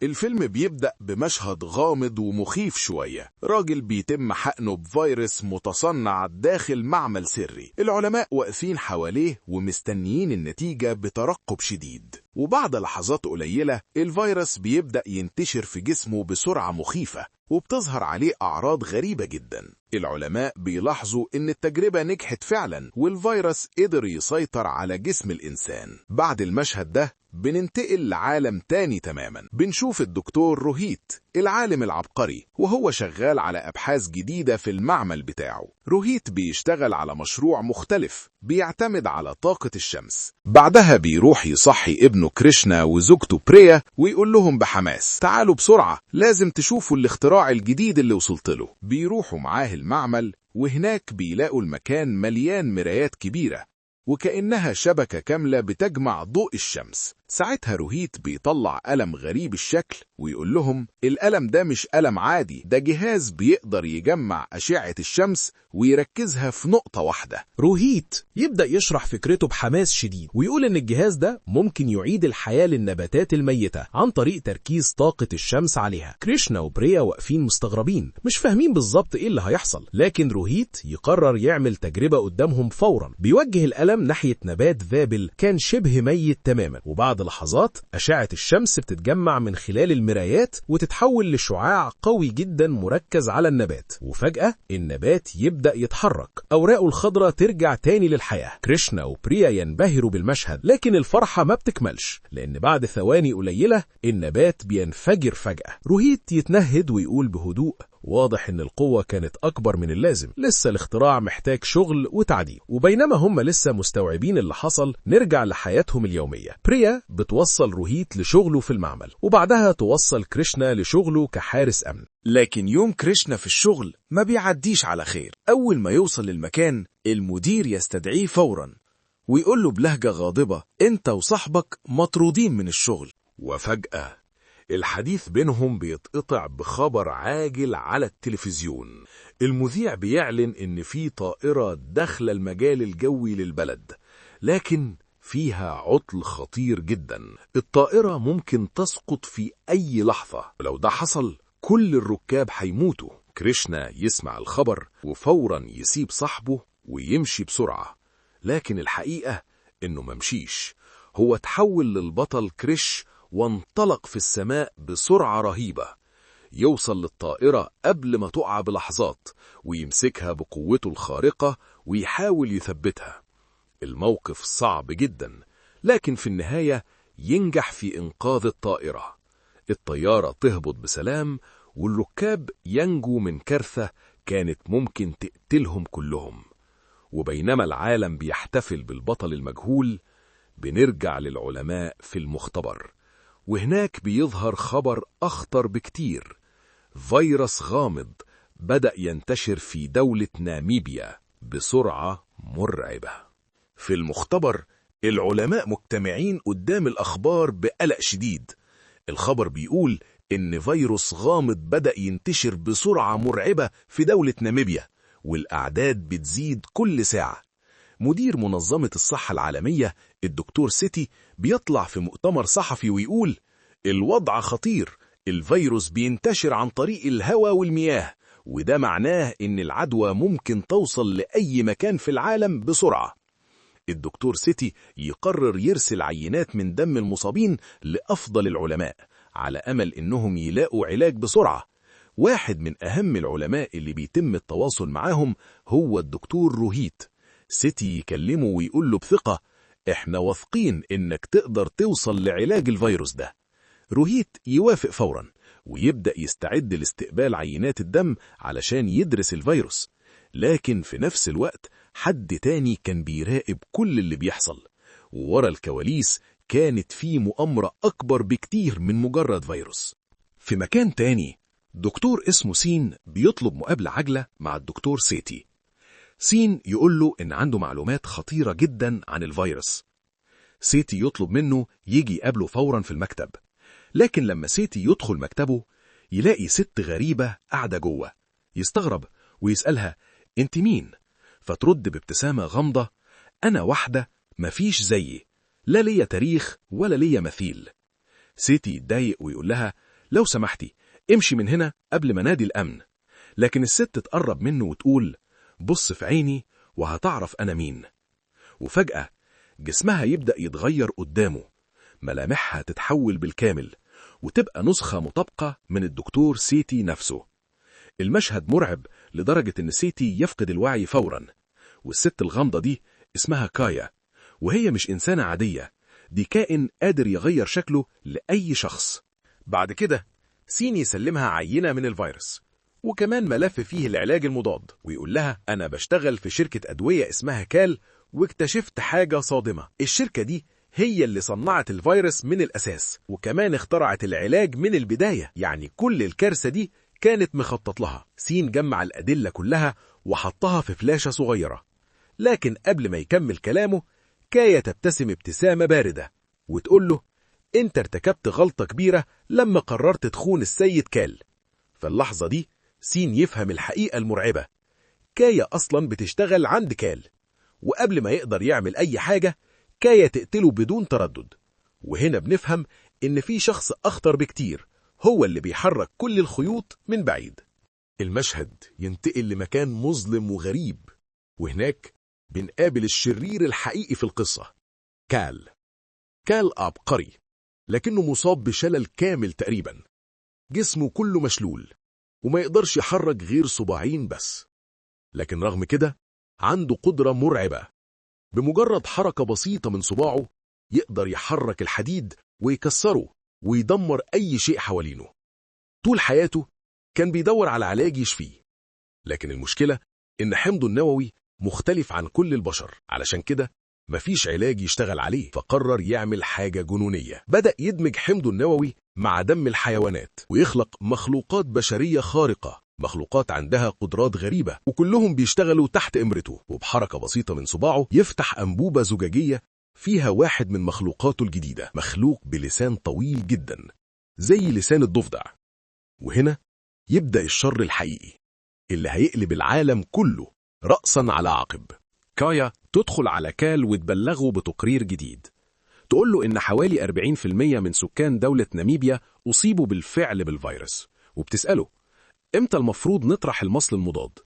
الفيلم بيبدأ بمشهد غامض ومخيف شوية. راجل بيتم حقنه بفيروس متصنع داخل معمل سري. العلماء واقفين حواليه ومستنيين النتيجة بترقب شديد. وبعد لحظات قليلة الفيروس بيبدأ ينتشر في جسمه بسرعة مخيفة، وبتظهر عليه أعراض غريبة جدا. العلماء بيلاحظوا إن التجربة نجحت فعلا، والفيروس قدر يسيطر على جسم الإنسان. بعد المشهد ده بننتقل لعالم تاني تماما. بنشوف الدكتور روهيت العالم العبقري وهو شغال على أبحاث جديدة في المعمل بتاعه. روهيت بيشتغل على مشروع مختلف بيعتمد على طاقة الشمس. بعدها بيروح يصحي ابنه كريشنا وزوجته بريا ويقول لهم بحماس: تعالوا بسرعة، لازم تشوفوا الاختراع الجديد اللي وصلت له. بيروحوا معاه المعمل، وهناك بيلاقوا المكان مليان مرايات كبيرة وكأنها شبكة كاملة بتجمع ضوء الشمس. ساعتها روهيت بيطلع قلم غريب الشكل ويقول لهم: القلم ده مش قلم عادي، ده جهاز بيقدر يجمع أشعة الشمس ويركزها في نقطة واحدة. روهيت يبدأ يشرح فكرته بحماس شديد ويقول إن الجهاز ده ممكن يعيد الحياة للنباتات الميتة عن طريق تركيز طاقة الشمس عليها. كريشنا وبريا واقفين مستغربين مش فاهمين بالظبط إيه اللي هيحصل، لكن روهيت يقرر يعمل تجربة قدامهم فورا. بيوجه القلم ناحية نبات ذابل كان شبه ميت تماما، وبعد لحظات أشعة الشمس بتتجمع من خلال المرايات وتتحول لشعاع قوي جدا مركز على النبات، وفجأة النبات يبدأ يتحرك، أوراقه الخضراء ترجع تاني للحياة. كريشنا وبريا ينبهروا بالمشهد، لكن الفرحة ما بتكملش لأن بعد ثواني قليلة النبات بينفجر فجأة. روهيت يتنهد ويقول بهدوء: واضح ان القوة كانت اكبر من اللازم، لسه الاختراع محتاج شغل وتعديل. وبينما هم لسه مستوعبين اللي حصل نرجع لحياتهم اليومية. بريا بتوصل روهيت لشغله في المعمل، وبعدها توصل كريشنا لشغله كحارس امن. لكن يوم كريشنا في الشغل ما بيعديش على خير. اول ما يوصل للمكان المدير يستدعيه فورا ويقول له بلهجة غاضبة: انت وصاحبك مطرودين من الشغل. وفجأة الحديث بينهم بيتقطع بخبر عاجل على التلفزيون. المذيع بيعلن إن في طائرة داخلة المجال الجوي للبلد، لكن فيها عطل خطير جدا. الطائرة ممكن تسقط في أي لحظة، ولو ده حصل كل الركاب هيموتوا. كريشنا يسمع الخبر وفورا يسيب صاحبه ويمشي بسرعة، لكن الحقيقة إنه ممشيش، هو تحول للبطل كريش وانطلق في السماء بسرعة رهيبة. يوصل للطائرة قبل ما تقع بلحظات ويمسكها بقوته الخارقة ويحاول يثبتها. الموقف صعب جدا، لكن في النهاية ينجح في إنقاذ الطائرة. الطيارة تهبط بسلام والركاب ينجوا من كارثة كانت ممكن تقتلهم كلهم. وبينما العالم بيحتفل بالبطل المجهول بنرجع للعلماء في المختبر، وهناك بيظهر خبر أخطر بكتير. فيروس غامض بدأ ينتشر في دولة ناميبيا بسرعة مرعبة. في المختبر العلماء مجتمعين قدام الأخبار بقلق شديد. الخبر بيقول إن فيروس غامض بدأ ينتشر بسرعة مرعبة في دولة ناميبيا، والأعداد بتزيد كل ساعة. مدير منظمة الصحة العالمية الدكتور سيتي بيطلع في مؤتمر صحفي ويقول: الوضع خطير، الفيروس بينتشر عن طريق الهواء والمياه، وده معناه إن العدوى ممكن توصل لأي مكان في العالم بسرعة. الدكتور سيتي يقرر يرسل عينات من دم المصابين لأفضل العلماء على أمل إنهم يلاقوا علاج بسرعة. واحد من أهم العلماء اللي بيتم التواصل معاهم هو الدكتور روهيت. سيتي يكلمه ويقول له بثقة: احنا واثقين انك تقدر توصل لعلاج الفيروس ده. روهيت يوافق فورا ويبدأ يستعد لاستقبال عينات الدم علشان يدرس الفيروس. لكن في نفس الوقت حد تاني كان بيراقب كل اللي بيحصل، وورا الكواليس كانت في مؤامرة أكبر بكتير من مجرد فيروس. في مكان تاني دكتور اسمه سين بيطلب مقابلة عاجلة مع الدكتور سيتي. سين يقول له إن عنده معلومات خطيرة جدا عن الفيروس. سيتي يطلب منه يجي يقابله فورا في المكتب، لكن لما سيتي يدخل مكتبه يلاقي ست غريبة قاعدة جوه. يستغرب ويسألها: انت مين؟ فترد بابتسامة غامضة: أنا واحدة مفيش زيي، لا ليا تاريخ ولا ليا مثيل. سيتي يتضايق ويقول لها: لو سمحتي امشي من هنا قبل ما نادي الأمن. لكن الست تقرب منه وتقول: بص في عيني وهتعرف أنا مين. وفجأة جسمها يبدأ يتغير قدامه، ملامحها تتحول بالكامل وتبقى نسخة مطابقة من الدكتور سيتي نفسه. المشهد مرعب لدرجة إن سيتي يفقد الوعي فورا. والست الغامضة دي اسمها كايا، وهي مش إنسانة عادية، دي كائن قادر يغير شكله لأي شخص. بعد كده سين يسلمها عينة من الفيروس وكمان ملف فيه العلاج المضاد، ويقول لها: أنا بشتغل في شركة أدوية اسمها كال، واكتشفت حاجة صادمة. الشركة دي هي اللي صنعت الفيروس من الأساس، وكمان اخترعت العلاج من البداية. يعني كل الكارثة دي كانت مخطط لها. سين جمع الأدلة كلها وحطها في فلاشة صغيرة، لكن قبل ما يكمل كلامه كايا تبتسم ابتسامة باردة وتقول له: انت ارتكبت غلطة كبيرة لما قررت تخون السيد كال. في اللحظة دي سين يفهم الحقيقة المرعبة. كايا أصلا بتشتغل عند كال، وقبل ما يقدر يعمل أي حاجة كايا تقتله بدون تردد. وهنا بنفهم إن في شخص أخطر بكتير هو اللي بيحرك كل الخيوط من بعيد. المشهد ينتقل لمكان مظلم وغريب، وهناك بنقابل الشرير الحقيقي في القصة، كال. كال عبقري، لكنه مصاب بشلل كامل تقريبا. جسمه كله مشلول وما يقدرش يحرك غير صباعين بس، لكن رغم كده عنده قدرة مرعبة. بمجرد حركة بسيطة من صباعه يقدر يحرك الحديد ويكسره ويدمر أي شيء حوالينه. طول حياته كان بيدور على علاج يشفيه، لكن المشكلة إن حمضه النووي مختلف عن كل البشر، علشان كده مفيش علاج يشتغل عليه. فقرر يعمل حاجة جنونية، بدأ يدمج حمضه النووي مع دم الحيوانات ويخلق مخلوقات بشرية خارقة، مخلوقات عندها قدرات غريبة وكلهم بيشتغلوا تحت إمرته. وبحركة بسيطة من صباعه يفتح أنبوبة زجاجية فيها واحد من مخلوقاته الجديدة، مخلوق بلسان طويل جدا زي لسان الضفدع. وهنا يبدأ الشر الحقيقي اللي هيقلب العالم كله رأسا على عقب. كايا تدخل على كال وتبلغه بتقرير جديد، تقول له إن حوالي 40% من سكان دولة ناميبيا أصيبوا بالفعل بالفيروس، وبتسأله: إمتى المفروض نطرح المصل المضاد؟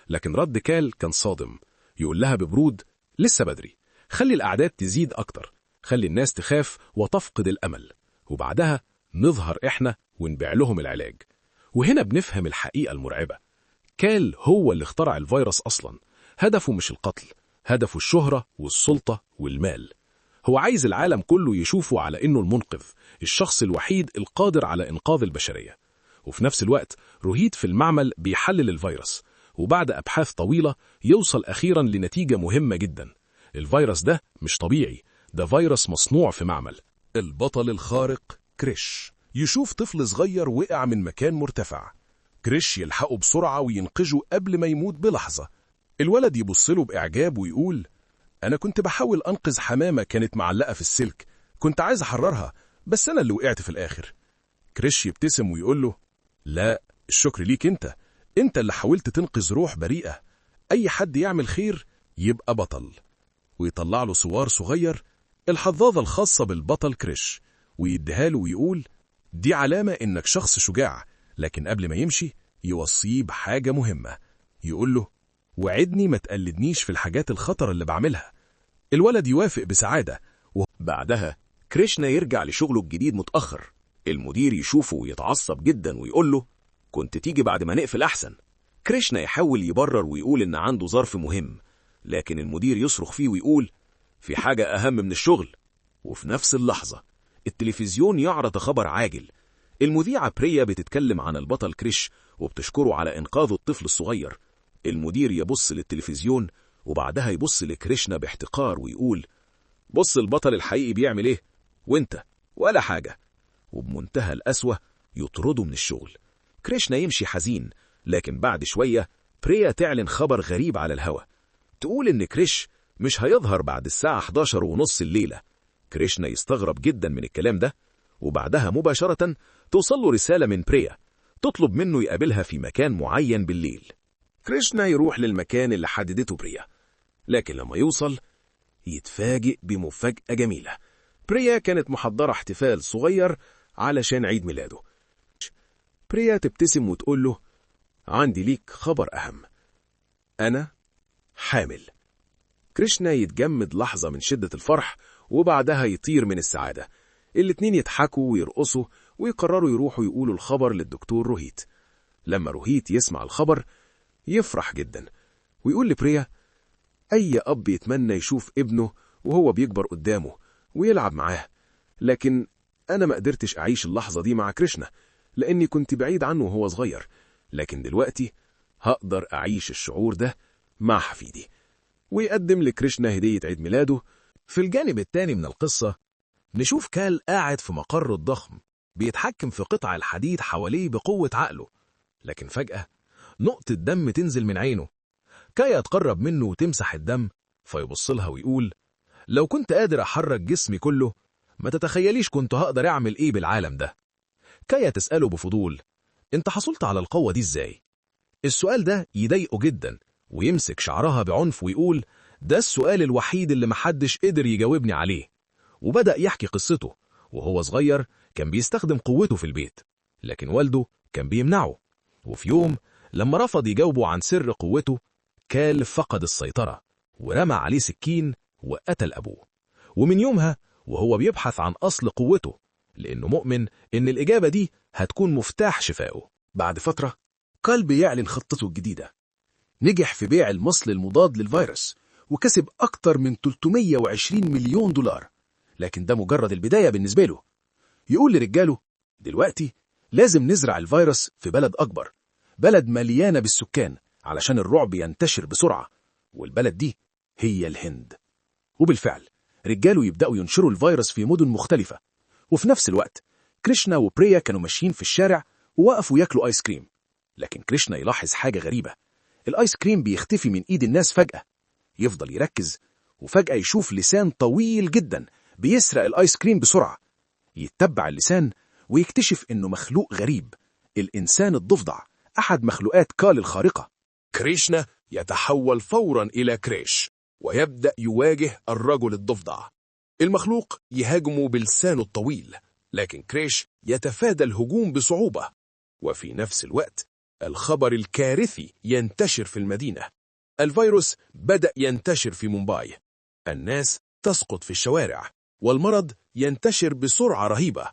لكن رد كال كان صادم، يقول لها ببرود: لسه بدري، خلي الأعداد تزيد أكتر، خلي الناس تخاف وتفقد الأمل، وبعدها نظهر إحنا ونبيع لهم العلاج. وهنا بنفهم الحقيقة المرعبة. كال هو اللي اخترع الفيروس أصلا، هدفه مش القتل، هدفه الشهرة والسلطة والمال. هو عايز العالم كله يشوفه على إنه المنقذ، الشخص الوحيد القادر على إنقاذ البشرية. وفي نفس الوقت روهيد في المعمل بيحلل الفيروس، وبعد أبحاث طويلة يوصل أخيرا لنتيجة مهمة جدا. الفيروس ده مش طبيعي، ده فيروس مصنوع في معمل. البطل الخارق كريش يشوف طفل صغير وقع من مكان مرتفع. كريش يلحقه بسرعة وينقذه قبل ما يموت بلحظة. الولد يبصله بإعجاب ويقول: أنا كنت بحاول أنقذ حمامة كانت معلقة في السلك، كنت عايز أحررها بس أنا اللي وقعت في الآخر. كريش يبتسم ويقول له: لا، الشكر ليك أنت اللي حاولت تنقذ روح بريئة. أي حد يعمل خير يبقى بطل. ويطلع له صور صغير، الحظاظة الخاصة بالبطل كريش، ويديها له ويقول: دي علامة إنك شخص شجاع. لكن قبل ما يمشي يوصيه بحاجة مهمة، يقول له: وعدني ما تقلدنيش في الحاجات الخطر اللي بعملها. الولد يوافق بسعادة. وبعدها كريشنا يرجع لشغله الجديد متأخر. المدير يشوفه ويتعصب جدا ويقول له: كنت تيجي بعد ما نقفل أحسن. كريشنا يحاول يبرر ويقول إن عنده ظرف مهم، لكن المدير يصرخ فيه ويقول: في حاجة أهم من الشغل. وفي نفس اللحظة التلفزيون يعرض خبر عاجل. المذيعة بريا بتتكلم عن البطل كريش وبتشكره على إنقاذه الطفل الصغير. المدير يبص للتلفزيون وبعدها يبص لكريشنا باحتقار ويقول: بص البطل الحقيقي بيعمل إيه، وإنت ولا حاجة. وبمنتهى القسوة يطرده من الشغل. كريشنا يمشي حزين، لكن بعد شوية بريا تعلن خبر غريب على الهوا، تقول إن كريش مش هيظهر بعد الساعة 11:30 الليلة. كريشنا يستغرب جدا من الكلام ده، وبعدها مباشرة توصل له رسالة من بريا تطلب منه يقابلها في مكان معين بالليل. كريشنا يروح للمكان اللي حددته بريا، لكن لما يوصل يتفاجئ بمفاجأة جميلة. بريا كانت محضرة احتفال صغير علشان عيد ميلاده. بريا تبتسم وتقول له: عندي ليك خبر أهم، أنا حامل. كريشنا يتجمد لحظة من شدة الفرح وبعدها يطير من السعادة. الاتنين يضحكوا ويرقصوا ويقرروا يروحوا يقولوا الخبر للدكتور روهيت. لما روهيت يسمع الخبر يفرح جدا ويقول لبريا: أي أب يتمنى يشوف ابنه وهو بيكبر قدامه ويلعب معاه، لكن أنا ما قدرتش أعيش اللحظة دي مع كريشنا لأني كنت بعيد عنه وهو صغير، لكن دلوقتي هقدر أعيش الشعور ده مع حفيدي. ويقدم لكريشنا هدية عيد ميلاده. في الجانب التاني من القصة نشوف كال قاعد في مقره الضخم بيتحكم في قطع الحديد حواليه بقوة عقله، لكن فجأة نقطة دم تنزل من عينه. كايا تقرب منه وتمسح الدم، فيبص لها ويقول: لو كنت قادر أحرك جسمي كله ما تتخيليش كنت هقدر أعمل إيه بالعالم ده. كايا تسأله بفضول: أنت حصلت على القوة دي إزاي؟ السؤال ده يضايقه جدا ويمسك شعرها بعنف ويقول: ده السؤال الوحيد اللي محدش قدر يجاوبني عليه. وبدأ يحكي قصته. وهو صغير كان بيستخدم قوته في البيت، لكن والده كان بيمنعه. وفي يوم لما رفض يجاوبه عن سر قوته، كال فقد السيطرة ورمى عليه سكين وقتل أبوه. ومن يومها وهو بيبحث عن أصل قوته، لأنه مؤمن إن الإجابة دي هتكون مفتاح شفائه. بعد فترة كال بيعلن خطته الجديدة. نجح في بيع المصل المضاد للفيروس وكسب أكتر من 320 مليون دولار، لكن ده مجرد البداية بالنسبة له. يقول لرجاله: دلوقتي لازم نزرع الفيروس في بلد أكبر، بلد مليانة بالسكان، علشان الرعب ينتشر بسرعة، والبلد دي هي الهند. وبالفعل رجاله يبدأوا ينشروا الفيروس في مدن مختلفة. وفي نفس الوقت كريشنا وبريا كانوا ماشيين في الشارع ووقفوا ياكلوا آيس كريم. لكن كريشنا يلاحظ حاجة غريبة: الآيس كريم بيختفي من إيد الناس فجأة. يفضل يركز وفجأة يشوف لسان طويل جدا بيسرق الآيس كريم بسرعة. يتبع اللسان ويكتشف إنه مخلوق غريب، الإنسان الضفدع، أحد مخلوقات كال الخارقة. كريشنا يتحول فورا إلى كريش ويبدأ يواجه الرجل الضفدع. المخلوق يهاجمه بلسانه الطويل، لكن كريش يتفادى الهجوم بصعوبة. وفي نفس الوقت الخبر الكارثي ينتشر في المدينة. الفيروس بدأ ينتشر في مومباي، الناس تسقط في الشوارع والمرض ينتشر بسرعة رهيبة.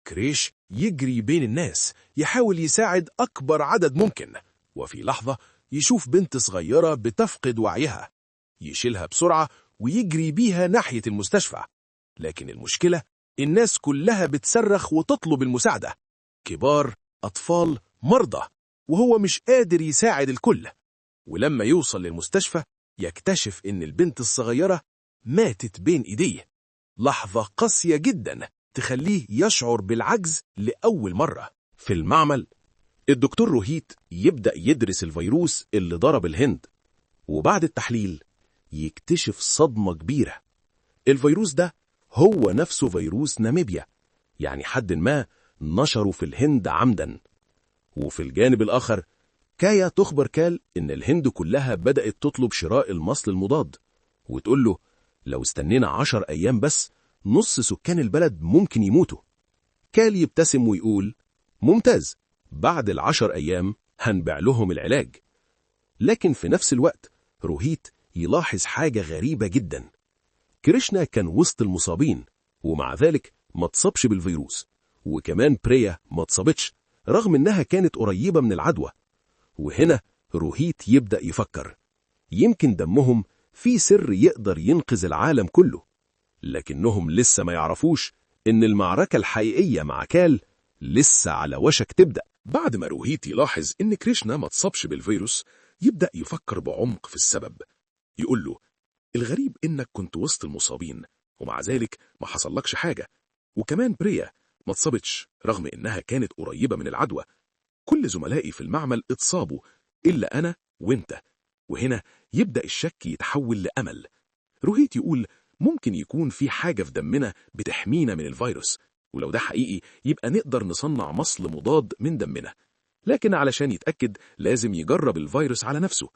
كريش يجري بين الناس يحاول يساعد أكبر عدد ممكن، وفي لحظة يشوف بنت صغيرة بتفقد وعيها. يشيلها بسرعة ويجري بيها ناحية المستشفى، لكن المشكلة الناس كلها بتصرخ وتطلب المساعدة، كبار، أطفال، مرضى، وهو مش قادر يساعد الكل. ولما يوصل للمستشفى يكتشف إن البنت الصغيرة ماتت بين إيديه. لحظة قاسية جدا تخليه يشعر بالعجز لأول مرة. في المعمل الدكتور روهيت يبدأ يدرس الفيروس اللي ضرب الهند، وبعد التحليل يكتشف صدمة كبيرة. الفيروس ده هو نفسه فيروس ناميبيا، يعني حد ما نشره في الهند عمدا. وفي الجانب الآخر كايا تخبر كال إن الهند كلها بدأت تطلب شراء المصل المضاد، وتقول له: لو استنينا 10 أيام بس نص سكان البلد ممكن يموتوا. كال يبتسم ويقول: ممتاز، بعد 10 أيام هنبيع لهم العلاج. لكن في نفس الوقت روهيت يلاحظ حاجة غريبة جدا: كريشنا كان وسط المصابين ومع ذلك ما اتصابش بالفيروس، وكمان بريا ما اتصابتش رغم إنها كانت قريبة من العدوى. وهنا روهيت يبدأ يفكر: يمكن دمهم في سر يقدر ينقذ العالم كله. لكنهم لسه ما يعرفوش إن المعركة الحقيقية مع كال لسه على وشك تبدأ. بعد ما روهيت يلاحظ إن كريشنا ما اتصابش بالفيروس يبدأ يفكر بعمق في السبب. يقول له: الغريب إنك كنت وسط المصابين ومع ذلك ما حصلكش حاجة، وكمان بريا ما اتصابتش رغم إنها كانت قريبة من العدوى. كل زملائي في المعمل اتصابوا إلا أنا وإنت. وهنا يبدأ الشك يتحول لأمل. روهيت يقول: ممكن يكون في حاجة في دمنا بتحمينا من الفيروس، ولو ده حقيقي يبقى نقدر نصنع مصل مضاد من دمنا. لكن علشان يتأكد لازم يجرب الفيروس على نفسه.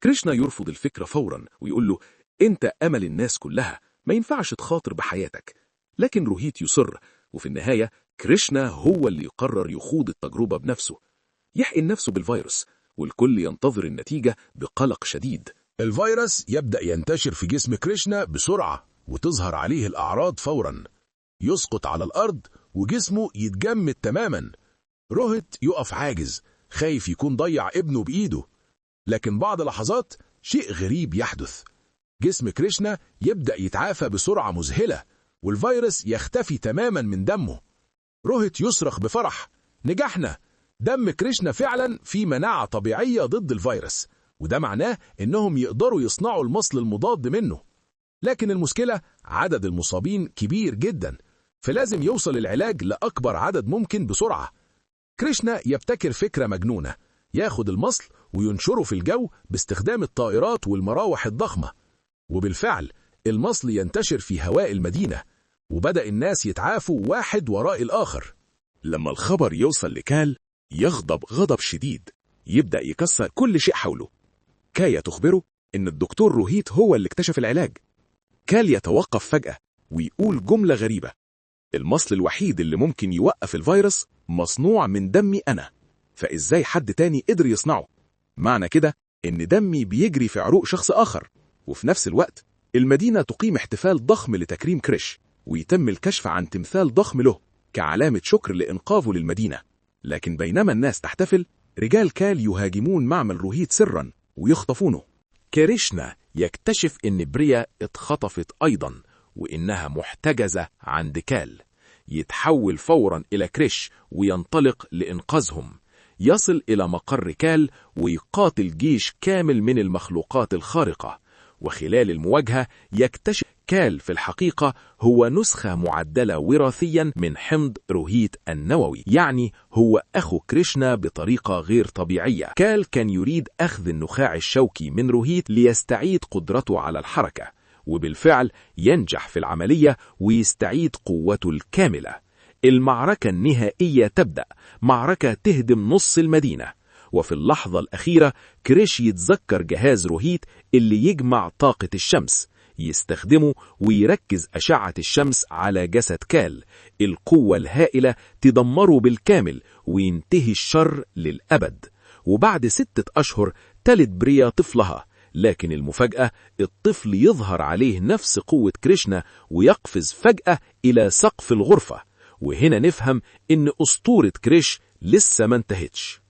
كريشنا يرفض الفكرة فورا ويقول له: أنت أمل الناس كلها، ما ينفعش تخاطر بحياتك. لكن روهيت يصر، وفي النهاية كريشنا هو اللي يقرر يخوض التجربة بنفسه، يحقن نفسه بالفيروس، والكل ينتظر النتيجة بقلق شديد. الفيروس يبدأ ينتشر في جسم كريشنا بسرعة، وتظهر عليه الأعراض فورا. يسقط على الأرض وجسمه يتجمد تماما. روهيت يقف عاجز، خايف يكون ضيع ابنه بإيده. لكن بعد لحظات شيء غريب يحدث. جسم كريشنا يبدأ يتعافى بسرعة مذهلة، والفيروس يختفي تماما من دمه. روهيت يصرخ بفرح: نجحنا! دم كريشنا فعلا فيه مناعة طبيعية ضد الفيروس، وده معناه إنهم يقدروا يصنعوا المصل المضاد منه. لكن المشكلة عدد المصابين كبير جدا، فلازم يوصل العلاج لأكبر عدد ممكن بسرعة. كريشنا يبتكر فكرة مجنونة، ياخد المصل وينشره في الجو باستخدام الطائرات والمراوح الضخمة. وبالفعل المصل ينتشر في هواء المدينة، وبدأ الناس يتعافوا واحد وراء الآخر. لما الخبر يوصل لكال يغضب غضب شديد، يبدأ يكسر كل شيء حوله. كايا تخبره إن الدكتور روهيت هو اللي اكتشف العلاج. كال يتوقف فجأة ويقول جملة غريبة: المصل الوحيد اللي ممكن يوقف الفيروس مصنوع من دمي أنا، فإزاي حد تاني قدر يصنعه؟ معنى كده إن دمي بيجري في عروق شخص آخر. وفي نفس الوقت المدينة تقيم احتفال ضخم لتكريم كريش، ويتم الكشف عن تمثال ضخم له كعلامة شكر لإنقاذه للمدينة. لكن بينما الناس تحتفل، رجال كال يهاجمون معمل روهيت سرا ويخطفونه. كريشنا يكتشف إن بريا اتخطفت أيضا، وإنها محتجزة عند كال. يتحول فورا إلى كريش وينطلق لإنقاذهم. يصل إلى مقر كال ويقاتل جيش كامل من المخلوقات الخارقة. وخلال المواجهة يكتشف كال في الحقيقة هو نسخة معدلة وراثيا من حمض روهيت النووي، يعني هو أخو كريشنا بطريقة غير طبيعية. كال كان يريد أخذ النخاع الشوكي من روهيت ليستعيد قدرته على الحركة، وبالفعل ينجح في العملية ويستعيد قوته الكاملة. المعركة النهائية تبدأ، معركة تهدم نص المدينة. وفي اللحظة الأخيرة كريش يتذكر جهاز روهيت اللي يجمع طاقة الشمس، يستخدمه ويركز أشعة الشمس على جسد كال. القوة الهائلة تدمره بالكامل وينتهي الشر للأبد. وبعد 6 أشهر تلد بريا طفلها، لكن المفاجأة الطفل يظهر عليه نفس قوة كريشنا ويقفز فجأة إلى سقف الغرفة. وهنا نفهم إن أسطورة كريش لسه ما انتهتش.